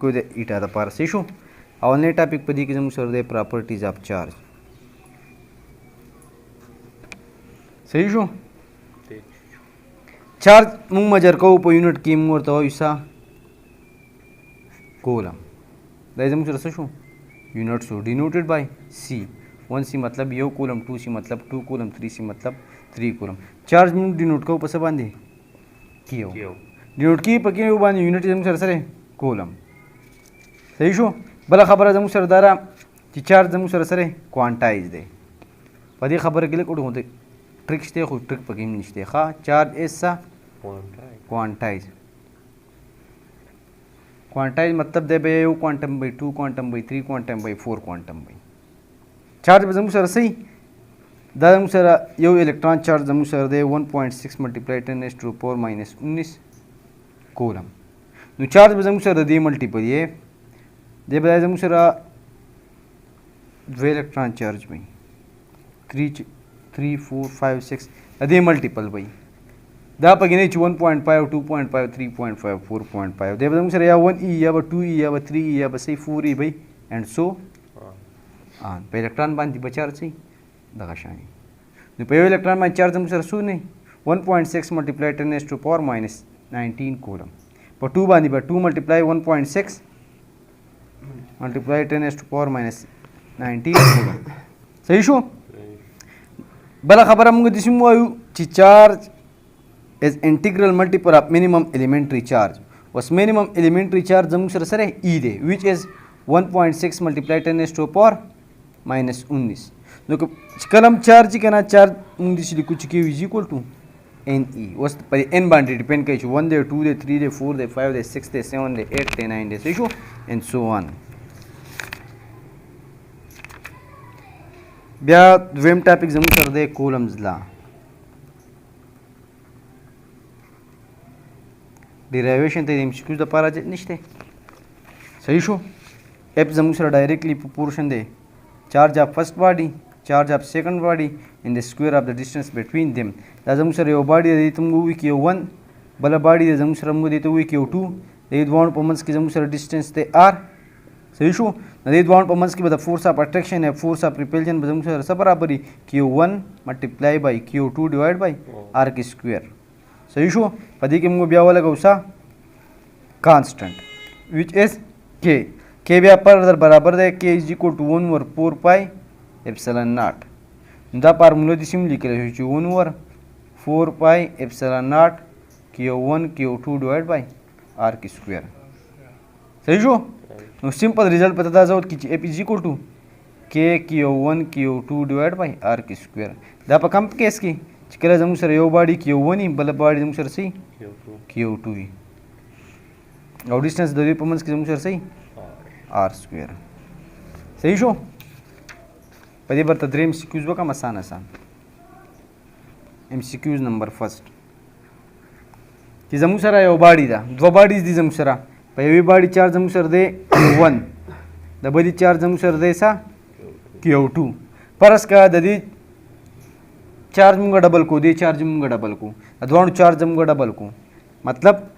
को दे ईटा द पार सही शो अवलने टॉपिक पदी के जमु सर दे प्रॉपर्टीज ऑफ चार्ज सही शो चार्ज मुंग मजर को पर यूनिट की मोर तो ऐसा कूलम दैट जमु सर शो यूनिट शो डिनोटेड बाय सी 1 सी मतलब यो कूलम 2 सी मतलब 2 कूलम 3 सी मतलब 3 कूलम चार्ज मुंग डिनोट को पसे बांधे कियो डिनोट की पके बांधे यूनिट जमु सर सरे कूलम सही शो बला खबर जमु सर दारा कि चार्ज जमु सर सरे क्वांटाइज दे पदी खबर के लिए कोड होते ट्रिक्स दे खुद ट्रिक पके निश्ते खा चार्ज इज सा क्वांटाइज क्वांटाइज मतलब दे बे यू quantum by 2 quantum by 3 quantum by 4 quantum by charge जमु सर सही दा जमु सर यो इलेक्ट्रॉन चार्ज जमु सर दे 1.6 multiply 10 to power minus 19 coulomb नु चार्ज जमु सर दे मल्टीपल ये दे बताया जमु सर द्वे इलेक्ट्रॉन चार्ज में 3 4 5 6 अदे मल्टीपल भाई दा पगिने 1.5 2.5 3.5 4.5 दे जमु सर या 1 ई या 2 ई या 3 ई या से 4 ई भाई एंड सो ऑन पे इलेक्ट्रॉन बांधी बचार से दगाशानी नु पे इलेक्ट्रॉन में चार्ज जमु सर सु नहीं 1.6 multiply 10 to power minus 19 coulomb पर 2 बांधी पर 2 multiply 1.6 multiply 10 to power minus 19 coulomb सही शो बला खबर हम दिसमु आयु ची charge is integral multiple of minimum elementary charge was minimum elementary charge जमु सर सरे e दे which is 1.6 multiply 10 to power minus 19 देखो कलम चार्ज केना चार्ज मुंदिस लिखु चुके is equal to N E वस पर एन बांडे डिपेंड कई 1 दे 2 दे 3 दे 4 दे 5 दे 6 दे 7 दे 8 दे 9 दे सही शो एंड सो ऑन ब्या द्वेम टॉपिक जमु सर दे कूलम्स ला डिराइवेशन ते एमसीक्यूज द पारा निश्ते सही show F Jammu sir directly proportion they charge of first body charge of second body in the square of the distance between them दा जमु सर यो बॉडी दे तुमगु वी के 1 बला बॉडी दे जमु सर मु दे तो वी के 2 दे द्वाण पमन्स के जमु सर डिस्टेंस ते आर सही शो नदे द्वाण पमन्स की बता फोर्स ऑफ अट्रैक्शन है फोर्स ऑफ रिपल्शन जमु सर सब बराबर q1 multiply by q2 divide by r के स्क्वायर सही शो पदी के मुंगो ब्या वाला गौसा कांस्टेंट व्हिच इज k ब्या पर बराबर दे k इज इक्वल टू 1 ओवर 4 पाई एप्सिलॉन नॉट दा फार्मूला दिसिम लिखले होची 1 ओवर 4 पाई epsilon not q1 q2 divide by r के स्क्वायर सही शो नो सिंपल रिजल्ट पता जाओ कि f is equal to k q1 q2 divide by r के स्क्वायर दा पर कम केस की चिकला जमु सर यो बॉडी q1 ही बल बॉडी जमु सर सही q2 ही और डिस्टेंस दो पमन्स की जमु सर सही r स्क्वायर सही शो पदी बर तद्रे एमसीक्यूज बका मसान आसान एमसीक्यूज नंबर फर्स्ट कि जमु सर यो बॉडी दा दो बॉडीज दी जमु सर पहली बॉडी चार्ज जमु सर दे 1 दबली चार्ज जमु सर दे सा q2 परस का ददी चार्ज मुंगा डबल को दे चार्ज मुंगा डबल को अदवाण चार्ज मुंगा डबल को मतलब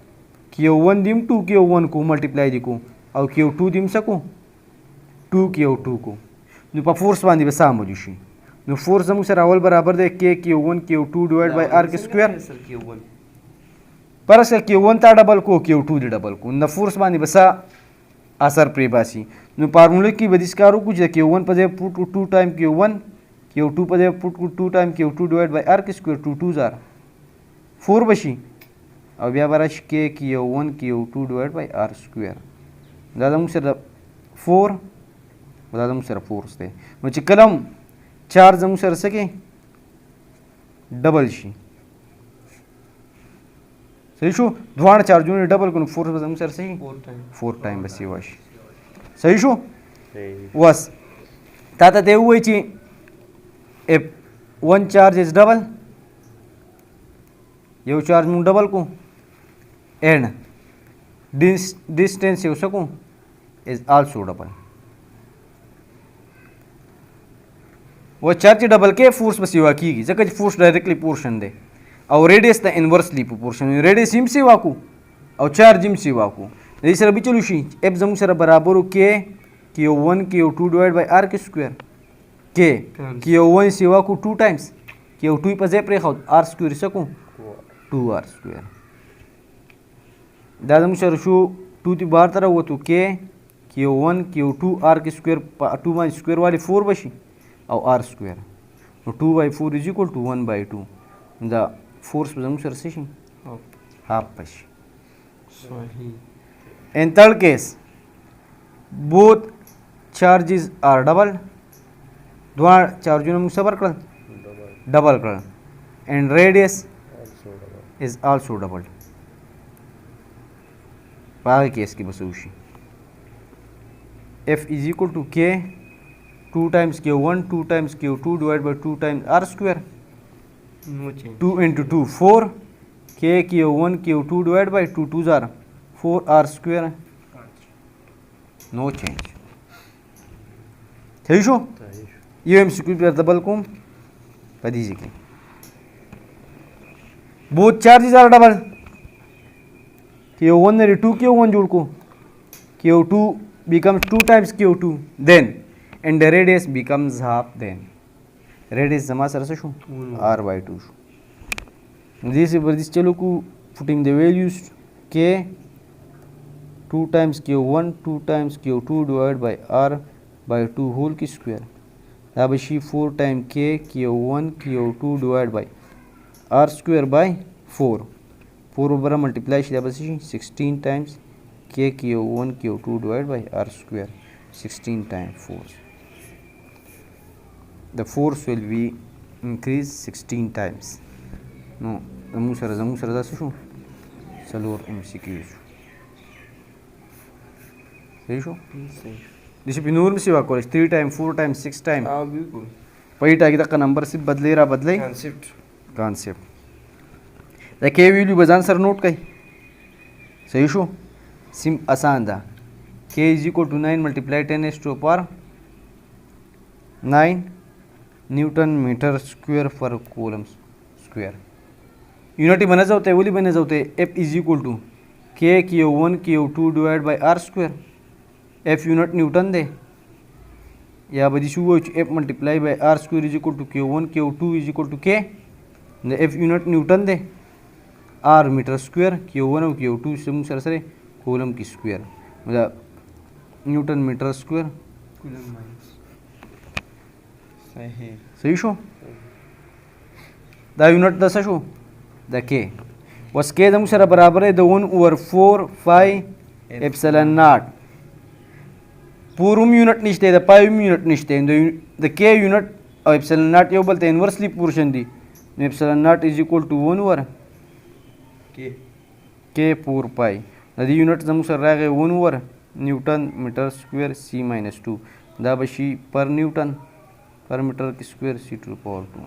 q1 दिम 2 q1 को मल्टीप्लाई दिको और q2 दिम सको 2 q2 को नु पा फोर्स बांधी बसा मुजुशी नु फोर्स जमु सर अवल बराबर दे k q1 q2 divide by r के स्क्वायर सर q1 परस q1 ता डबल को q2 दे डबल को न फोर्स बांधी बसा असर प्रेबासी नु फार्मूला की बदिस्कारो कुछ q1 पर पुट 2 टाइम q1 q2 पर पुट 2 time q2 divide by r के स्क्वायर 2 2 जार 4 बशी अब या बराश k q1 q2 divide by r square दादा मुसर 4 दादा मुसर फोर्स दे म्हणजे कलम चार जमु सर सके डबल शी सही शो द्वाण चार्ज ने डबल को फोर्स जमु सर सही 4 टाइम बस वाश सही शो वस ताता ते वयची if one charge is double यो चार्ज मु डबल को एंड डिस्टेंस यो सकूं इज आल्सो डबल वो चार्ज डबल के फोर्स बस युवा की जक फोर्स डायरेक्टली पोर्शन दे और radius the inversely proportion radius him से वाकू और चार्ज हिम से वाकू دې سره به چلو شي اف زموږ سره برابر و کې KO1 KO2 ډیوایډ بای R کې سکویر کې KO1 سیوا کو 2 ټایمز KO2 په ځای پرېښود R سکویر یې څه کو 2R سکویر دا زموږ سره شو 2 تی بهر ته راووتو کې KO1 KO2 R کې سکویر په 2 باندې سکویر والي 4 بشي او R سکویر نو 2/4 is equal to 1/2 دا فورس به زموږ سره څه شي هاف بشي In third case, both charges are double. دوه چارجونه موږ څه ورکړل ډبل کړل and radius is also doubled. په هغه کیس کې به څه وشي F is equal to K 2 times K1 2 times K2 divided by 2 times R square. 2 into 2 4 K K1 K2 divided by 2 2s are 4R square. No change. صحیح شو یو ایم سی کیو پر دبل کوم په دې ځای کې both charges are double K1 ने 2 K1 जोड़ को K2 becomes 2 times K2 then and the radius becomes half then radius जमा सर से show R/2 show this is this चलो को putting the values K 2 times K1 2 times K2 divided by R/2 whole की square that will be 4 times K K1 K2 divided by R square by 4 4 over multiply that will be 16 times K K1 K2 divided by R square 16 times force the force will be increased 16 times no زموږ سره دا څه شو څلور MCQ صحیح شو دې په نور مې سیوا کولای 3 times 4 times 6 times بالکل په ایټا کې دا نمبر سي بدلی را بدلی کانسپټ دا کې ویلیو به ځان سره نوٹ کړئ صحیح شو سیم آسان ده K is equal to 9 multiply 10 to power 9 Newton meter square per coulomb square unity बनायचं होतं ओली बनायचं होते F is equal to K Q1 Q2 divided by R square F unit Newton दे या बदी शू F multiply by R square is equal to Q1 Q2 is equal to K the F unit Newton they R meter square Q1 और Q2 से मुझे सरसरे coulomb की square मतलब Newton meter square सही शो दा unit दस शो दा K was K दम सर बराबर है the 1/4 epsilon naught पूर्वम यूनिट निश्ते द पाइम यूनिट निश्ते द K unit और epsilon naught यो बोलते हैं inversely portion the epsilon naught is equal to 1/4 K 4 pi द unit दम सर रह 1/4 Newton meter square C minus 2 दा बशी per Newton per meter square C to the power 2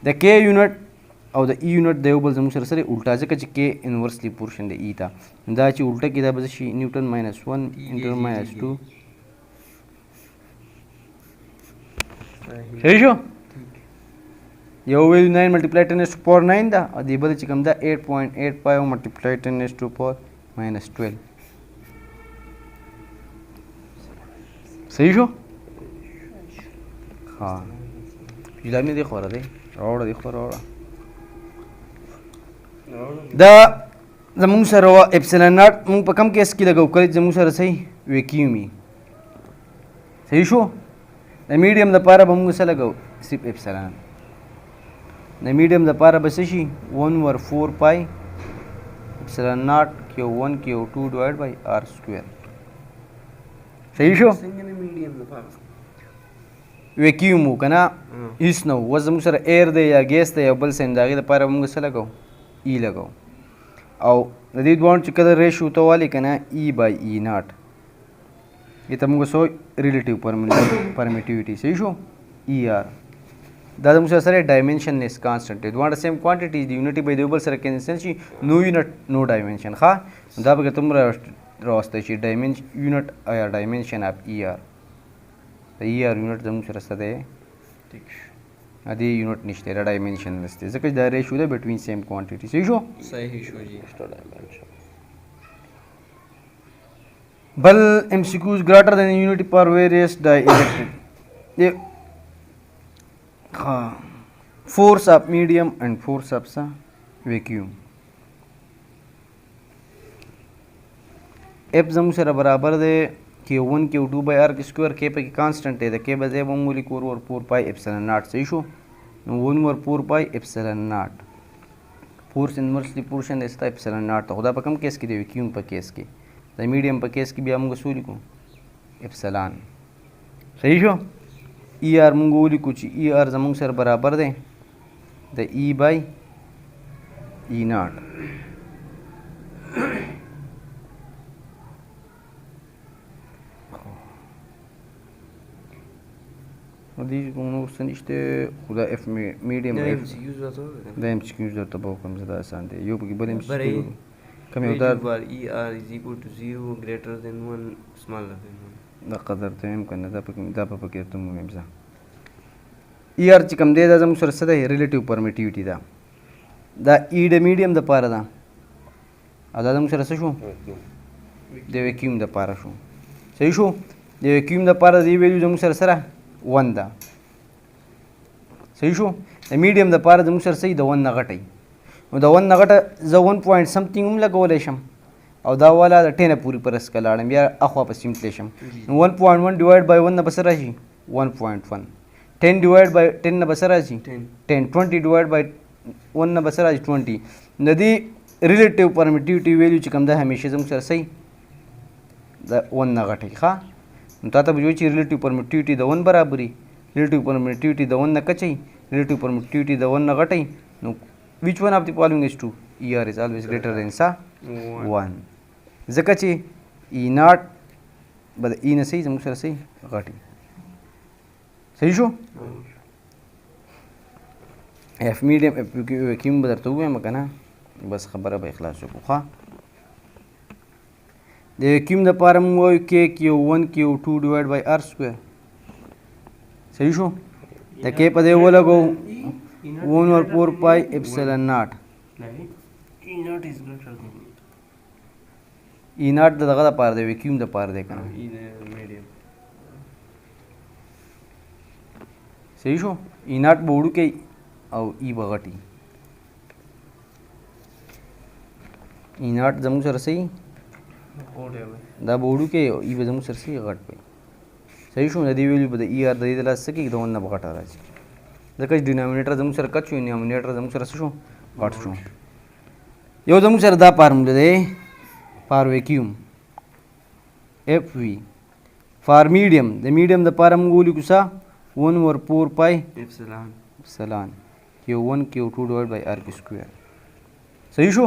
the K unit और the E unit the यो बोल दम सर उल्टा जगह K inversely portion दे E था दा ची उल्टा की दा बशी Newton minus 1 into minus 2 सही शो यो वैल्यू 9 multiply 10 to power 9 दा और दी बदल चिकम दा 8.85 multiply 10 to power minus 12 सही शो हाँ पिछला में देखो रहा थे और देखो और दा زمون سره وا اپسیلون ناٹ مونږ په کم کیس کې لګو کړی زمون سره صحیح ویکیومي صحیح شو د میډیم لپاره به مونږ سره لګو صرف اپسیلون د میډیم لپاره به څه شي 1/4 پای اپسیلون ناٹ Q1 Q2 ډیوایډ بای R سکویر صحیح شو څنګه میډیم لپاره ویکیوم کنه هیڅ نو و زمون سره ایر دی یا ګیس دی یا بل څه دغه لپاره مونږ سره لګو ای لګو او د دې دوه چې کله ریشو ته والی کنه ای بای ای ناٹ یہ ته موږ سو ریلیټیو پرمیټیویټي صحیح شو ای آر دا موږ سره ډایمنشن لیس کانسټنټ دی دوه سیم کوانټیټی دی یونټي بای دی بل سره کینسل شي نو یونټ نو ډایمنشن ښه دا به تم راوسته شي ډایمنشن یونټ یا ډایمنشن اف ای آر ای آر یونټ زموږ سره ستده ٹھیک ادي یونټ نشته را ډایمنشن نشته ځکه دا ریشیو ده بټوین سیم کوانټیټی صحیح شو صحیح شو جی बल MCQs greater than unity per various dielectric. ये हाँ force of medium and force of सा vacuum. F जम से बराबर दे Q1 Q2 by R square K पे की constant है K बजे बंगुली कोर और 4 pi epsilon naught सही शो 1 और 4 pi epsilon naught force inversely portion देता epsilon naught तो खुदा पर कम केस की देवी Q पर केस की द मीडियम पर केस की भी हम गसूली को epsilon सही शो ER मंगुली कुछ ER जमंग से बराबर दे the E by E naught دي ونوصل işte bu da F medium F da MCQs da tabu kam ज़्यादा आसान है यो बल MCQ कम होता है ER is equal to 0 greater than 1 smaller than 1 da قدر تهم كنا da पके तुम मेमसा ER ची कम दे दा जम सर सदा relative permittivity da E de medium da para da ada जम सर सशो de vacuum da para शो सही शो de vacuum da para the value जम सर सरा 1 دا सही शो د میډیم د پاره د موږ سره صحیح د 1 نه غټي نو د 1 نه غټه زه 1 پوینټ سمثینګ هم لګولی شم او دا والا د 10 پورې پر اسکه لاړم بیا اخوا پسې هم تلی شم نو 1.1 ډیوایډ بای 1 نه به څه راشي 1.1 10 ډیوایډ بای 10 نه به څه راشي 10 20 ډیوایډ بای 1 نه به څه راشي 20 د دې ریلیټیو پرمیټیوټي ویلیو چې کوم ده همیشه زموږ سره صحیح د 1 نه غټي ښه نو تا ته به وایي چې ریلیټیو پرمیټیوټي د 1 برابري ریلیټیو پرمیټیوټي د 1 نه کچي ریلیټیو پرمیټیوټي د 1 نه غټي نو which one of the following is true ER is always greater than sa 1 ځکه چې E naught به د E نه صحیح زموږ سره صحیح غټي صحیح شو F medium F vacuum به درته ووایم که نه بس خبره به اخلاص وکړو ښه د vacuum دپاره موږ وایو K Q1 Q2 ډیوایډ بای R سکویر صحیح شو د K په دې ولګو 1 اور 4 پای اپسلن ناٹ E naught is greater than E naught د دغه د پاره دی ویکیوم د پاره دی کنه E medium صحیح شو E naught بوړو کې او E بغټي E naught زموږ سره صحیح دا بوړو کې او E زموږ سره صحیح غټ پي صحیح شو د دې ویلو په د ER د دې د لاس کې د ونه بغټه راځي ځکه چې ډینامینیټر زموږ سره کټ شو ډینامینیټر زموږ سره څه شو غټ شو یو زموږ سره دا فارموله دی فار ویکیوم FV فار میډیم د میډیم د پاره موږ ولیکو څه 1 اور 4 پای اپسلان Q1 Q2 ډیوایډ بای R سکویر صحیح شو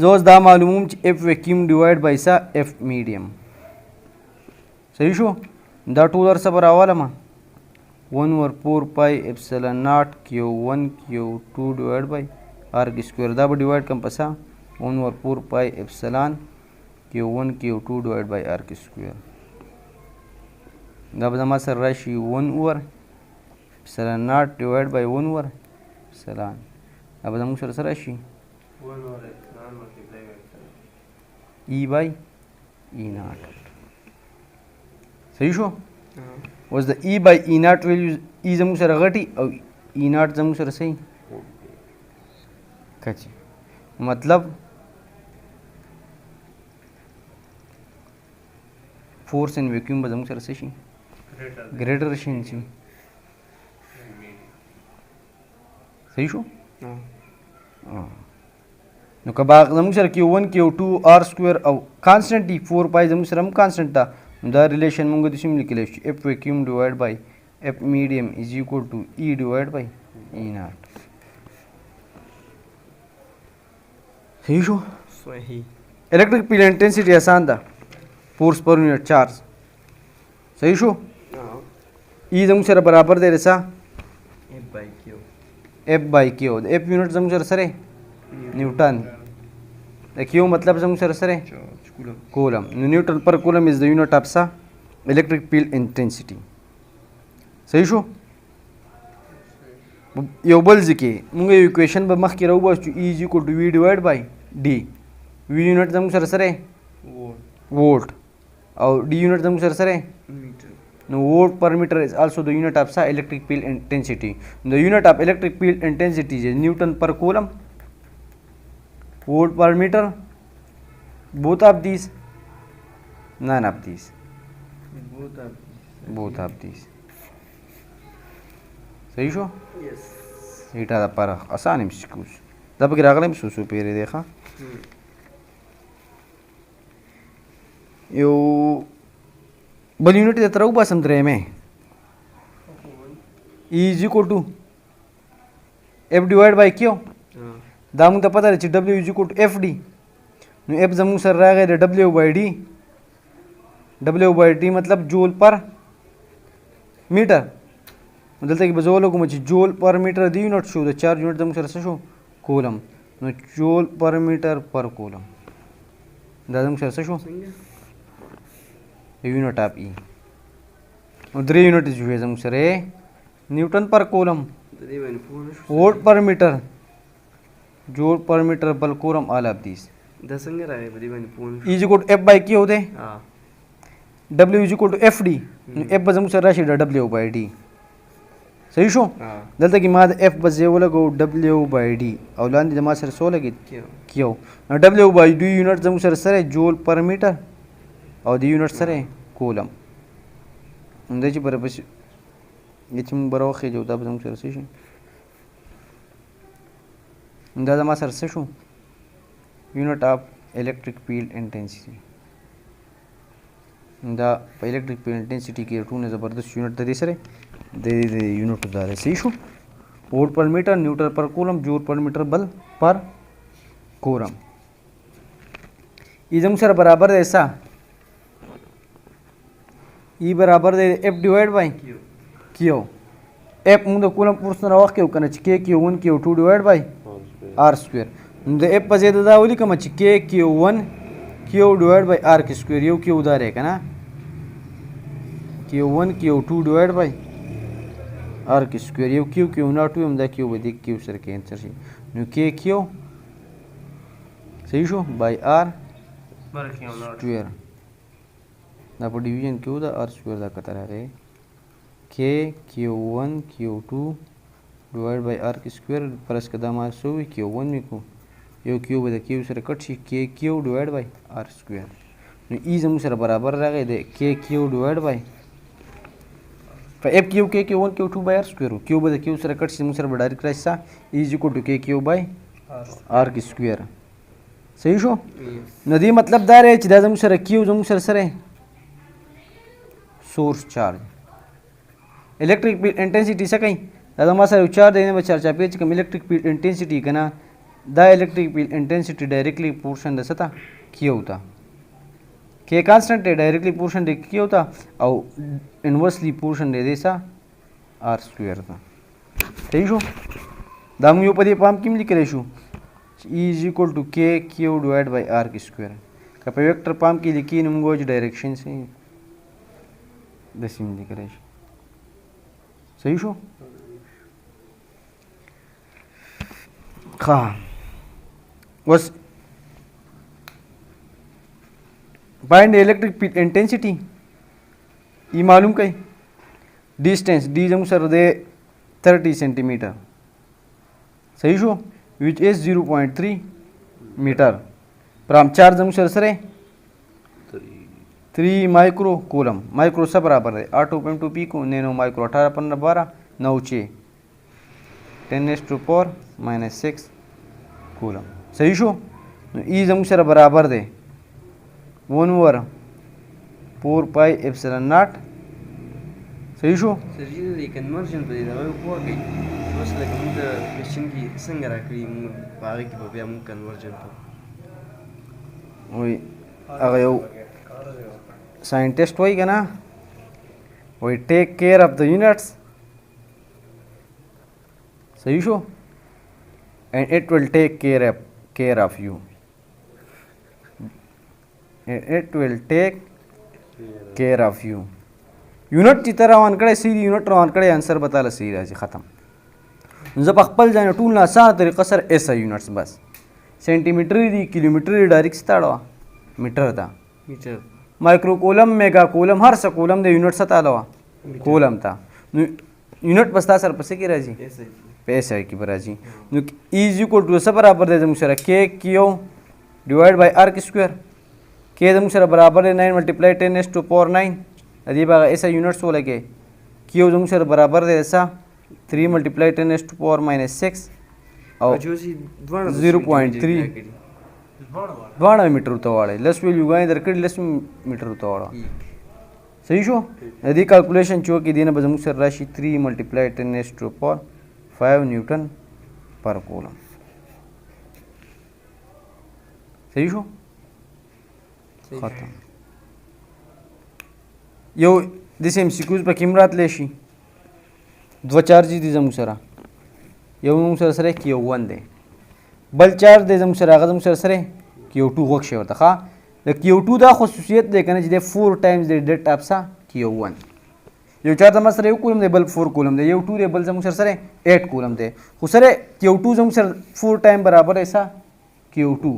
زه اوس دا معلوموم چې F ویکیوم ډیوایډ بای څه F میډیم صحیح شو دا ټول ورسره به راولم 1 اور 4 پای اپسلن ناٹ Q1 Q2 ډیوایډ بای R سکویر دا به ډیوایډ کم پسا 1 اور 4 پای اپسلان Q1 Q2 ډیوایډ بای R سکویر دا به زما سره راشي 1 اور اپسلن ناٹ ډیوایډ بای 1 اور اپسلان دا به زموږ سره راشي 1 over epsilon multiplied by epsilon E by E naught صحیح شو اوس د E by E naught ویلیو E زموږ سره غټي او E naught زموږ سره صحیح کچي مطلب فورس ان ویکیوم به زموږ سره څه شي ګریټر شي صحیح شو نو که باغ زموږ سره Q1 Q2 R سکویر او کانسټنټ دی 4 پای زموږ سره هم کانسټنټ ده دا ریلیشن موږ د سیم لیکلی شو F ویکیوم ډیوایډ بای F میډیم از ایکوال ټو E ډیوایډ بای E ناٹ صحیح شو صحیح الیکټرک فیلډ انټنسټي آسان ده فورس پر یونټ چارج صحیح شو E زموږ سره برابر دی رسا F by Q F by Q د F یونټ زموږ سره سره نیوټن د Q مطلب زموږ سره سره کولم نو نیوټن پر کولم از د یونټ اف سا الیکټریک فیلډ انټنسټي صحیح شو یو بل ځکه موږ یو اکویشن به مخکې راوباسو E is equal to V divided by D V یونټ زموږ سره سره وولټ او डी یونټ زموږ سره سره meter. نو وولټ پر میټر از آلسو د یونټ اف سا electric field intensity. The unit of electric field intensity is Newton per coulomb. Volt per meter. Both of these. None of these. Both of these. صحیح شو؟ Yes. ایټا د پر آسان MCQs دا پکې راغلی سو پیری دی ښه یو بل یونټ د تر وباسم درې مې E is equal to F divided by Q دا موږ ته پته ده چې W is equal to FD نو F زموږ سره راغی د W by D W by D مطلب جول پر میټر دلته کې به زه ولګوم چې جول پر میټر د یونټ شو د چارج یونټ زموږ سره څه شو کولم نو جول پر میټر پر کولم دا زموږ سره څه شو یونټ اف ای نو درې یونټ شوې زموږ سره نیوټن پر کولم وولټ پر میټر جول پر میټر بل کولم آل اف دیس دا څنګه راغی په دې باندې پوه نه ای از اکول ټو اف بای کیو دی ها ډبلیو از اکول ټو اف ډي نو اف به زموږ سره راشي د ډبلیو بای ډي صحیح شو دلته کې ما د اف به ځای ولګو ډبلیو بای ډي او لاندې د ما سره څه ولګېد کیو نو ډبلیو بای ډي یونټ زموږ سره سره جول پر میټر او د یونټ سره کولم همدا چې برابر یہ چې موږ بره وخېږو دا به زموږ سره څه شي دا زما سره څه شو یونټ اف الیکټریک فیلډ انټنسټي دا په الیکټریک فیلډ انټنسټي کې ټونه زبردست یونټ د دې سره د یونټ دا صحیح شو وولټ پر میټر نیوټن پر کولم جول پر میټر بل پر کولم ای زموږ سره برابر دی څه ای برابر دی اف ډیوایډ بای کیو اف موږ د کولم پورس نه راوخکیو که نه چې کې کیو ون کیو ټو ډیوایډ بای آر سکویر نو د اف په ځای د دا ولیکم چې کې کیو ون کیو ډیوایډ بای آر کې سکویر یو کیو دا دی که نه کیو ون کیو ټو ډیوایډ بای آر کې سکویر یو کیو کیو ناټ ویم دا کیو به دې کیو سره کینسل شي نو کې کیو صحیح شو بای آر سکویر دا په ډیویژن کې و دا آر سکویر دا کته راغی کې کیو ون کیو ټو ډیوایډ بای آر کې سکویر پلس که دا ما څه وي کیو ون مې کو یو کیو به د کیو سره کټ شي کې کیو ډیوایډ بای آر سکویر نو ای زموږ سره برابر راغی د کې کیو ډیوایډ بای په اف کیو کې کیو ون کیو ټو بای آر سکویر کیو به د کیو سره کټ شي زموږ سره به ډایرکټ راشي څه ای از اکول ټو کې کیو بای آر کې سکویر صحیح شو نو دې مطلب دا دی چې دا زموږ سره کیو زموږ سره سره سورس چارج الیکټریک فیلډ انټنسټي څه کوي دا زما سره یو چارج دی نه به چارچاپې چې کوم الیکټریک فیلډ انټنسټي که نه دا الیکټریک فیلډ انټنسټي ډایرکټلی پورشن د څه ته کیو ته کې کانسټنټ دی ډایرکټلی پورشن دی کیو ته او انورسلی پورشن دی دې څه آر سکویر ته صحیح شو دا موږ یو په دې پام کې هم لیکلی شو چې ای از اکول ټو کې کیو ډیوایډ بای آر کې سکویر که په ویکټر پام کې لیکي نو موږ وایو چې ډایرکشن سي داسې هم لیکلی شي صحیح شو ښه اوس find electric field intensity ये मालूम कहीं distance D जम सर दे 30 सेंटीमीटर सही show which is 0.3 मीटर प्राम चार्ज जम सर सरे 3 micro coulomb micro सब बराबर है 8.2 पी को नैनो माइक्रो 18 15 12 9 6 10⁻⁻6 कूलम सही शो ई जम सर बराबर दे 1/4πε0 صحیح شو سر جی د کنورژن په دې دا یو پوه کوي اوس لکه موږ د کوېسچن کې څنګه راکړي موږ په هغې کې به بیا موږ کنورژن کوو وایي هغه یو ساینټسټ وایي که نه وایي ټیک کیر اف د یونټس صحیح شو اینڈ اٹ ول ټیک کیر اف یو it will take care of you یونټ چې ته روان کړی صحیح دی یونټ روان کړی انسر به تاله صحیح راځي ختم زه په خپل ځای نه ټول نه اسانه طریقه سره ایسه یونټس بس سینټي میټر دي کیلومیټر دي ډایرکټ ستا اړوه میټر ده میټر micro coulomb mega coulomb हर څه کولم د یونټ څه تعالی وا کولم تا نو یونټ بس تاسو سره پسې کې راځي پیسې کې راځي نو ایز ایکوال ټو څه برابر دی زموږ سره کې کیو ډیوایډ بای ار کی سکوير کې زموږ سره برابر دی 9 ملټیپلای 10 اس ټو پاور 9 ادي باغ ایسا یونټ سو لګي کیو زموږ سره برابر دی ایسا 3 ملټیپلای 10 اس ټو پاور -6 او 0.3 دوانه میټر ته واړی لس ویلیو غواړي درکړي لس میټر ته واړه صحیح شو د دې کیلکولیشن چې وکړي دینه به زموږ سره راشي 3 ملټیپلای 10 اس ټو پاور 5 نیوټن پر کولم صحیح شو ختم یو د سیم سیکوز په کې راتلی شي دوه چارج دي زموږ سره یو زموږ سره کیو 1 دی بل چارج دی زموږ سره هغه زموږ سره کیو 2 غوښ شوی ورته ښه د کیو 2 دا خصوصیت دی که نه چې دی 4 ټایمز دی ډیټ اف سا کیو 1 یو چارج زما سره 1 کولم دی بل 4 کولم دی یو 2 دی بل زموږ سره 8 کولم دی خو سره کیو 2 زموږ سره 4 ټایم برابر دی سا کیو 2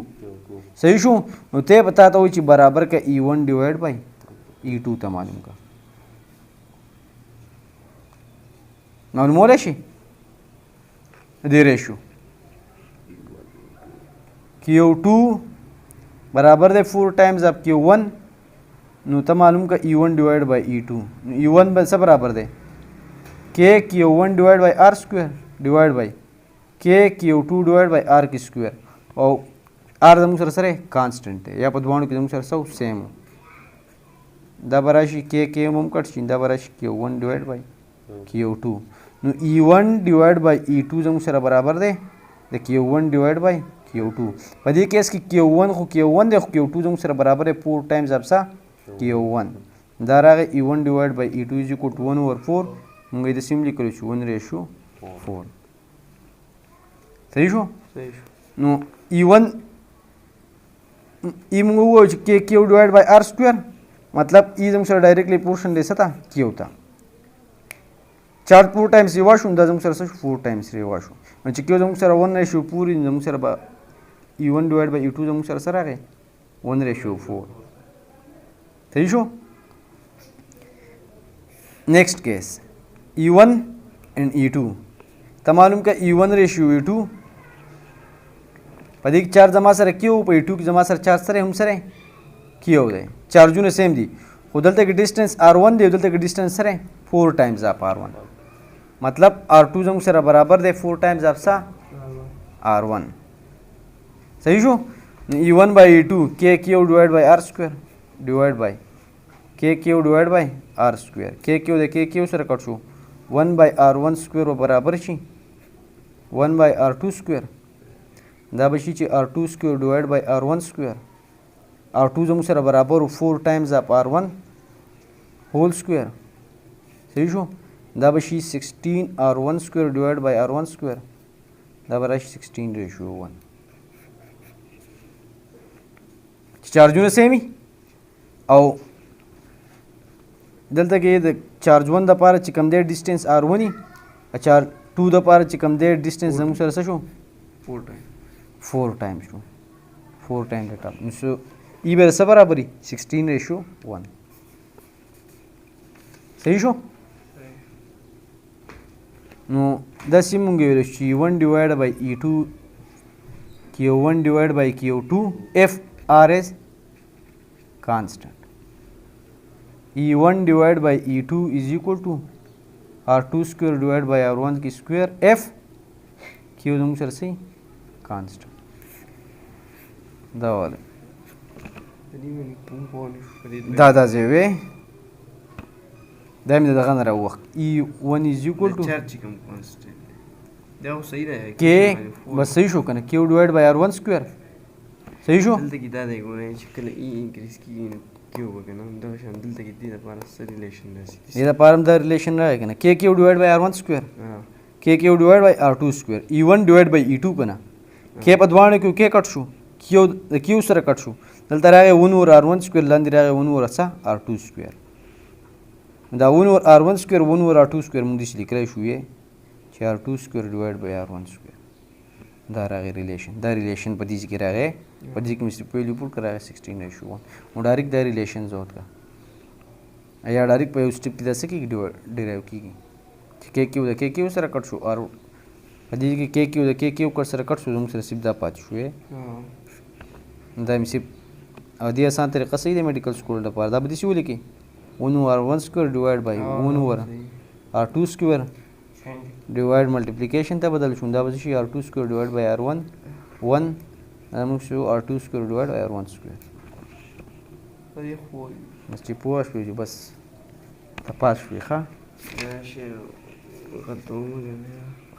صحیح شو نو ته پتا ته وایي چې برابر کا E1 ډیوایډ بای E2 ته معلوم کا معلومولی شي دې ریشو Q2 برابر دی 4 ټایمز اف Q1 نو ته معلوم کا E1 ډیوایډ بای E2 E1 بل څه برابر دی K Q1 ډیوایډ بای R سکویر ډیوایډ بای K Q2 ډیوایډ بای R کی سکویر او R زموږ سره سره کانسټنټ دی یا په دوانو کې زموږ سره سو سیم دا براشي K هم کټ شي دا براشي Q1 ډیوایډ بای Q2 نو E1 ډیوایډ بای E2 زموږ سره برابر دی د Q1 ډیوایډ بای Q2 په دې کیس کې Q1 خو Q1 دی خو Q2 زموږ سره برابر دی 4 ټایمز اف سا Q1 دا راغی E1 ډیوایډ بای E2 از ایکوال ټو 1/4 موږ یې د سیم لیکلو چې 1/4 صحیح شو نو E1 ای موږ ووایو چې K ډیوایډ بای R سکویر مطلب ای زموږ سره ډایرکټلی پورشن دی څه ته Q ته چارج 4 ټایمز ریوا شو دا زموږ سره څه 4 ټایمز ریوا شو نو چې Q زموږ سره 1/4 زموږ سره به E1 ډیوایډ بای E2 زموږ سره سره راغی 1/4 صحیح شو نیکسٹ کیس E1 اینڈ E2 ته معلوم کا E1/E2 په دې کې چارج زما سره کیو په E2 کې زما سره چارج سره هم سره کیو دی چارجونه سیم دي خو دلته کې ډسټنس R1 دی دلته کې ډسټنس سره 4 ټایمز اف R1 مطلب R2 زموږ سره برابر دی 4 ټایمز اف سا R1 صحیح شو E1 بای E2 K ډیوایډ بای R سکویر ډیوایډ بای K ډیوایډ بای R سکویر K د K سره کټ شو 1 بای R1 سکویر برابر شي 1 بای R2 سکویر دا به شي چې R2 سکویر ډیوایډ بای R1 سکویر R2 زموږ سره برابر 4 ټایمز اف R1 هول سکویر صحیح شو دا به شي 16 R1 سکویر ډیوایډ بای R1 سکویر دا به راشي 16/1 چارجونه سیمي او دلته کې د چارج 1 د پاره چې کوم دی ډسټنس R1 چارج 2 د پاره چې کوم دی ډسټنس زموږ سره څه شو 4 ټایمز شو 4 ټایمز د ټاپ نو ای به څه برابري 16/1 صحیح شو نو داسې مونږ ویلو چې E1 ډیوایډ بای E2 Q1 ډیوایډ بای Q2 if R is constant E1 ډیوایډ بای E2 is equal to R2 square ډیوایډ بای R1 کی سکویر if Q زموږ سره صحیح constant دا واله دا ځای وی دا مې دغه نه راوخت E1 is equal to K بس صحیح شو کنه Q ډیوایډ بای R1 سکویر صحیح شو دلته کې دا دی ګورئ چې کله ای انکریز کیږي نو کیو وکنه دا شان دلته کې دې لپاره څه ریلیشن راشي دې لپاره دا ریلیشن راځي کنه K ډیوایډ بای R1 سکویر K ډیوایډ بای R2 سکویر E1 ډیوایډ بای E2 کنه K په دوانو کې K کټ شو Q سره کټ شو دلته راغی 1/R1 سکویر لاندې راغی 1/R2 سکویر دا 1/R1 سکویر 1/R2 سکویر موږ دې لیکلی شو یې چې R2 سکویر ډیوایډ بای R1 سکویر دا راغی ریلیشن په دې کې راغی په دې کې مې صرف ویلیو پوټ کړی 16:1 نو ډایرکټ دا ریلیشن زه وکړه یا ډایرکټ په یو سټیپ کې دا څه کېږي ډیرایو کېږي چې کې کیو د کې کیو سره کټ شو او په دې کې کې کیو د کې کیو کټ سره کټ شو زموږ سره صرف دا پاتې شوې دا مې صرف او دې آسان طریقه صحیح دی میډیکل سکول لپاره دا به داسې ولیکي 1/1² ډیوایډ بای 1/r2² ډیوایډ ملټیپلیکیشن ته بدل شو دا به شي r2² ډیوایډ بای r1 1 موږ شو r2² ډیوایډ بای r1² بس چې پوه شوې چې بس ته پاس شوې ښه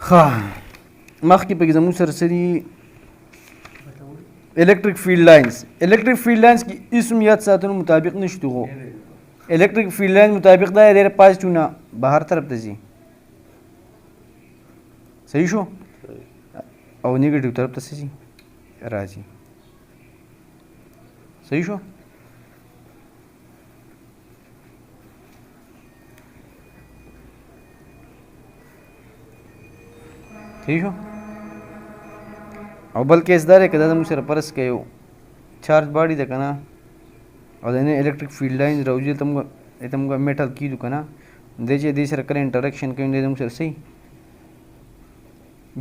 ښه مخکې پکې زموږ سره څه دي الیکټریک فیلډ لاینز کې اسم یاد ساتلو مطابق نشته خو الیکټریک فیلډ لاین مطابق دا دی پازیټیو نه بهر طرف ته ځي صحیح شو او نیګیټیو طرف ته څه ځي راځي صحیح شو صحیح شو او بل کیس دا دی که دا زموږ سره فرض که یو چارج باډي ده که نه او د نه الیکټریک فیلډ لاینز راوځي دلته موږ میټل کیدو که نه دی چې دې سره کله انټریکشن کوي دی زموږ سره صحیح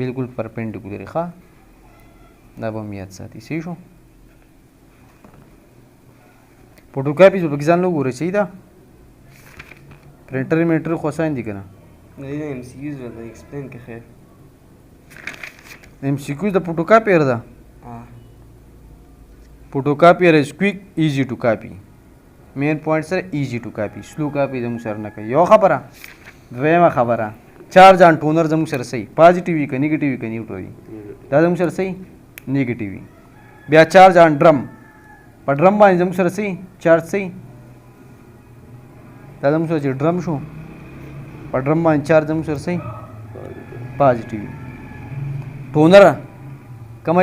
بالکل پرپینډیکولر ښه دا به هم یاد ساتي صحیح شو فوټوکاپي پکې ځان له وګورئ صحیح ده پرنټر میټر خو آسان دي که نه MCQ the photocopier da photocopier is quick easy to copy main point sir easy to copy slow copy زموږ سره نه کوي یو خبره دویمه خبره چارج آن ټونر زموږ سره صحیح پازیټیو وي که نیګیټیو وي که نیوټرل وي دا زموږ سره صحیح نیګیټیو وي بیا چارج آن ډرم په ډرم باندې زموږ سره صحیح چارج صحیح دا زموږ سره چې ډرم شو په ډرم باندې چارج زموږ سره صحیح پازیټیو وي ټونر کومه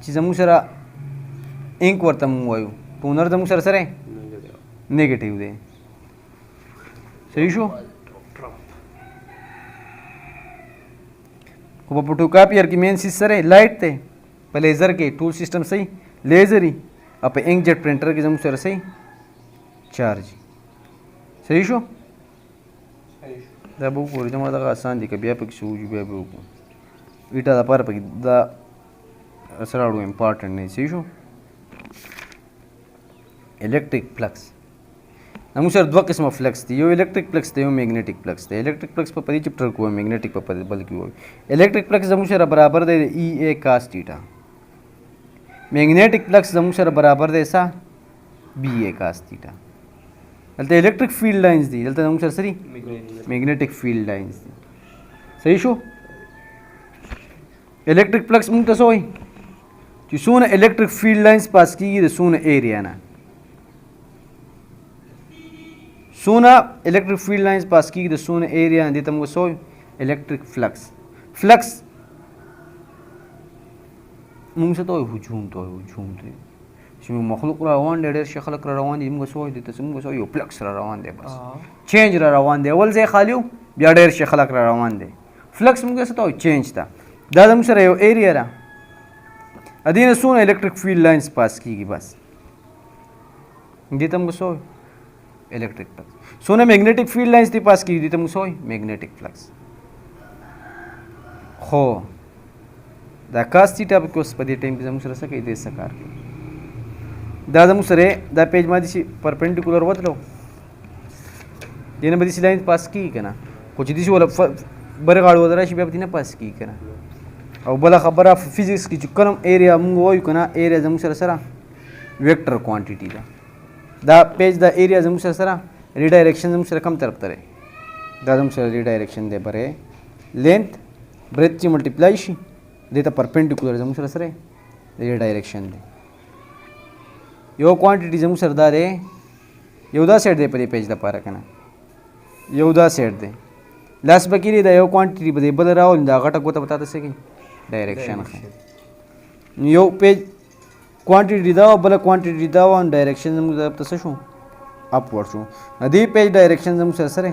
چې زموږ سره انک ورته مونږ وایو ټونر زموږ سره سره نیګیټیو دی صحیح شو خو په فوټوکاپیر کې مین سیز سره لایټ دی په لیزر کې ټول سیسټم صحیح لیزري او په انک جیټ پرنټر کې زموږ سره صحیح چارج صحیح شو دا به وګورئ زما دغه آسان دي که بیا پکې څه وجو بیا به وکړو ویټا دپاره پکې دا سره اړو امپارټنټ نه صحیح شو الیکټریک فلکس زموږ سره دوه قسمه فلکس دي یو الیکټریک فلکس دی یو میګنیټیک فلکس دی الیکټریک فلکس په دې چپټر کې وایو میګنیټیک په بل کې وایو الیکټریک فلکس زموږ سره برابر دی ای اے کاس ټیټا میګنیټیک فلکس زموږ سره برابر دی سا بی اے کاس ټیټا دلته الیکټریک فیلډ لاینز دي دلته زموږ سره څه دي میګنیټیک فیلډ لاینز دي صحیح شو الیکټریک فلکس موږ ته څه وایي چې څونه الیکټریک فیلډ لاینز پاس کېږي د څونه ایریا نه څونه الیکټریک فیلډ لاینز پاس کېږي د څونه ایریا نه دې ته موږ څه وایو الیکټریک فلکس فلکس موږ څه ته وایو هجوم ته وایو هجوم ته چې مخلوق را روان دی ډېر شي خلک را روان دي موږ څه وایو دې ته موږ څه وایو یو فلکس را روان دی بس چینج را روان دی اول ځای خالي بیا ډېر شي خلک را روان دی فلکس موږ څه ته وایو چینج ته دا زموږ سره یو ایریا ده دې نه څونه الیکټریک فیلډ لاینز پاس کېږي بس دې ته موږ څه وایو الیکټریک فلکس څونه میګنیټیک فیلډ لاینز دې پاس کېږي دې ته موږ څه وایو میګنیټیک فلکس خو دا کاس ټیټا پکې اوس په دې ټایم کې زموږ سره څه کوي دې څه کار کوي دا زموږ سره دا پیج ما داسې پرپینډیکولر ودرو دې نه به داسې لاین پاس کېږي که نه خو چې داسې ولا بر غاړه ودره شي بیا به دې نه پاس کېږي که نه او بله خبره فزیکس کې چې کوم ایریا موږ وایو که نه ایریا زموږ سره ویکټر کوانټیټي ده دا پیج دا ایریا زموږ سره ریډایرکشن زموږ سره کم طرف ته دی دا زموږ سره ریډایرکشن دی برې لینथ برېت چې ملټیپلای شي دې ته پرپینډیکولر زموږ سره ریډایرکشن دی یو کوانټیټي زموږ سره دا دی یو دا سایډ دی په دې پیج لپاره که نه یو دا سایډ دی لاس به کېږي دا یو کوانټیټي به دې بله راول دا غټه ګوته به تا ته څه کوي ډایرکشن ښیي یو پیج کوانټیټي دا وه بله کوانټیټي دا وه ډایرکشن زموږ طرف ته څه شو اپورډ شو دې پیج ډایرکشن زموږ سره سره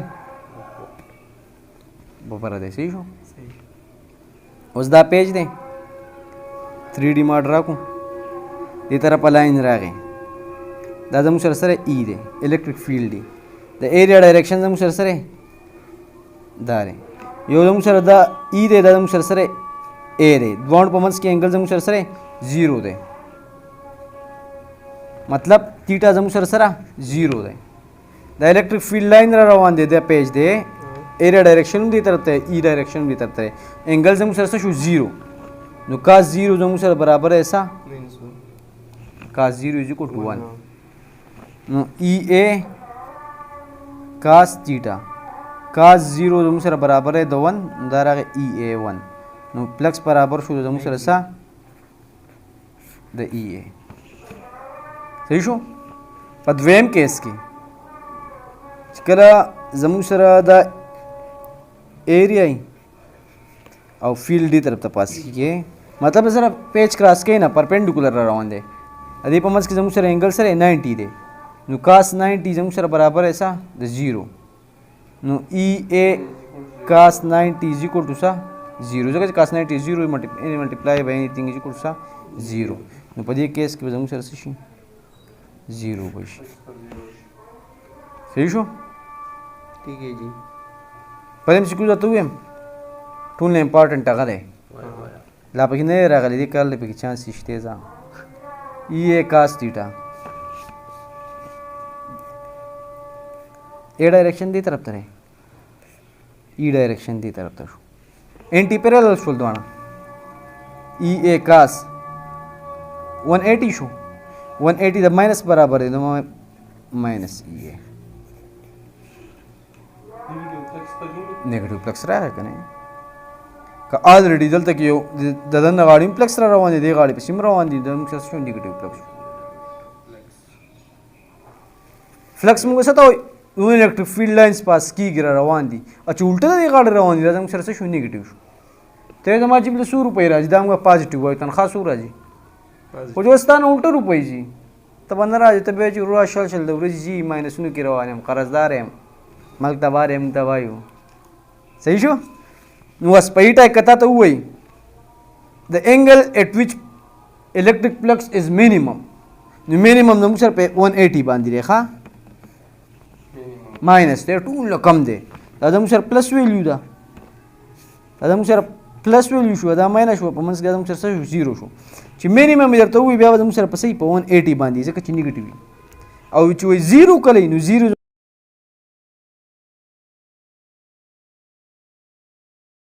ببره دی صحیح شو اوس دا پیج دی 3D ماډ راکو دې طرفه لاین راغی دا زموږ سره سره ای دی الیکټریک فیلډ دی د ایریا ډایرکشن زموږ سره سره دا دی یو زموږ سره دا ای دی دا زموږ سره سره ای دی دواړو په منځ کې انګل زموږ سره سره 0 دی مطلب تیټا زموږ سره سره 0 دی دا الیکټریک فیلډ لاین را روان دی دا پیج دی ایریا ډایرکشن هم دې طرف ته ای ډایرکشن هم دې طرف ته انګل زموږ سره څه شو 0 نو cos 0 زموږ سره برابر ہے ایسا cos 0 is equal to 1 نو ای اے cos theta cos 0 زموږ سره برابر ہے د 1 دا راغی ای اے 1 نو پلکس برابر شو زموږ سره سا د ای اے صحیح شو په دویم کیس کې چې کله زموږ سره دا ایریا او فیلډ دې طرف ته پاس کیږي مطلب سره پیج کراس کوي نه پرپینډیکولر را روان دی ا دې په منځ کې زموږ سره انګل سره 90 دی نو cos 90 زموږ سره برابر ہے سا د 0 نو ای اے cos 90 is equal to سا 0 ځکه چې cos 90 is 0 multiply by anything is equal to سا 0 نو په دې کیس کې زموږ سره څه شي 0 وشي صحیح شو ٹھیک ہے جی په دې چې کوم ته وایم ټول نه امپورټنت هغه دی لا پکې نه راغلی دی کار پکې چانس شته ځه ای اے cos theta ए डायरेक्शन दी तरफ तरह ई डायरेक्शन दी तरफ तरह anti parallel शोल दोना ई ए cos 180 शो 180 the minus बराबर है तो माइनस ई ए negative flux रहा है कने का ऑलरेडी दलते कि ददन गाड़ी में फ्लक्स रहा है दे गाड़ी पे सिम रहा है दम से शो नेगेटिव फ्लक्स मुझे सता نو الیکټریک فیلډ لاینز پاس کیږي را روان دي چې الټه د غاړه روان دي دا زموږ سره څه شو نیګیټیو شو ته زما جیب له 100 روپۍ راځي دا موږ پازیټیو وایو تنخواه څو راځي خو چې اوس تا نه الټه روپۍ ځي ته به نه راځي ته به چې ورا شل د ورځې ځي ماینسونو کې روان یم قرضدار یم ملک تبار یم ته وایو صحیح شو نو اوس په ایټه کته ته ووایي د انګل ایټ وچ electric flux is minimum نو minimum زموږ سره په 180 باندې دی ښه ماینس دی ټول کم دی دا زموږ سره پلس ویلیو ده دا زموږ سره پلس ویلیو شو دا ماینس شو په منځ کې زموږ سره څه شو 0 شو چې مینیمم یې درته ووایي بیا به زموږ سره په صحیح په 180 باندې ځکه چې نیګیټیو وي او چې وایي 0 کلی نو 0